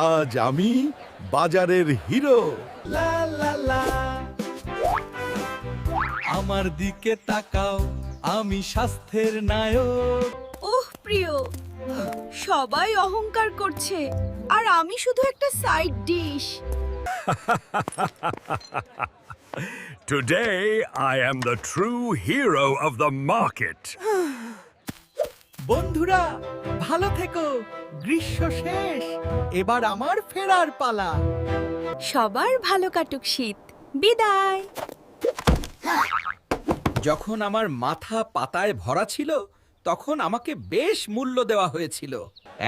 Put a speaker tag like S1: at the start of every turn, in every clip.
S1: আজ আমি বাজারের হিরো।
S2: লা লা লা। আমার দিকে তাকাও, আমি স্বাস্থ্যের নায়ক।
S3: ওহ প্রিয়, সবাই অহংকার করছে আর আমি শুধু একটা side dish.
S4: Today, I am the true hero of the market.
S2: বন্ধুরা ভালো থেকো, গ্রীষ্ম শেষ, এবার আমার ফেরার পালা।
S3: সবার ভালো কাটুক শীত। বিদায়।
S2: যখন আমার মাথা পাতায় ভরা ছিল তখন আমাকে বেশ মূল্য দেওয়া হয়েছিল।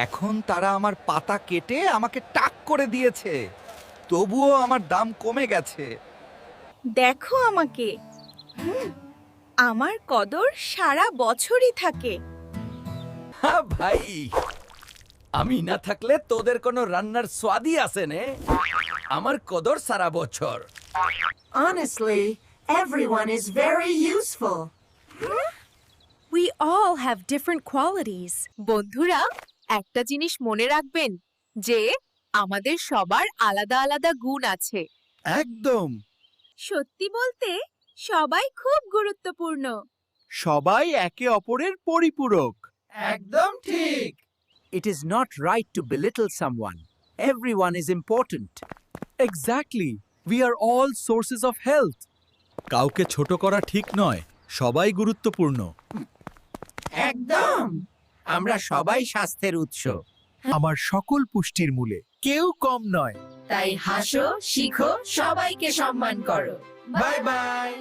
S2: এখন তারা আমার পাতা কেটে আমাকে টাক করে দিয়েছে, তবুও আমার দাম কমে গেছে।
S3: দেখো আমাকে, আমার কদর সারা বছরই থাকে।
S2: হ্যাঁ ভাই, আমি না থাকলে তোদের কোনো রান্নার স্বাদই আসে নে। আমার কদর সারা বছর।
S5: Honestly, everyone is very useful.
S3: We all have different qualities. বন্ধুরা, একটা জিনিস মনে রাখবেন যে আমাদের সবার আলাদা আলাদা গুণ আছে।
S2: একদম।
S3: সত্যি বলতে সবাই খুব গুরুত্বপূর্ণ।
S2: সবাই একে অপরের পরিপূরক। একদম ঠিক। It is not right to belittle someone. Everyone is important. Exactly. We are all sources of health. কাউকে ছোট করা ঠিক নয়, সবাই গুরুত্বপূর্ণ। একদম। আমরা সবাই স্বাস্থ্যের উৎস। আমার সকল পুষ্টির মূলে কেউ কম নয়।
S5: তাই হাসো, শিখো, সবাইকে সম্মান করো।
S2: Bye bye.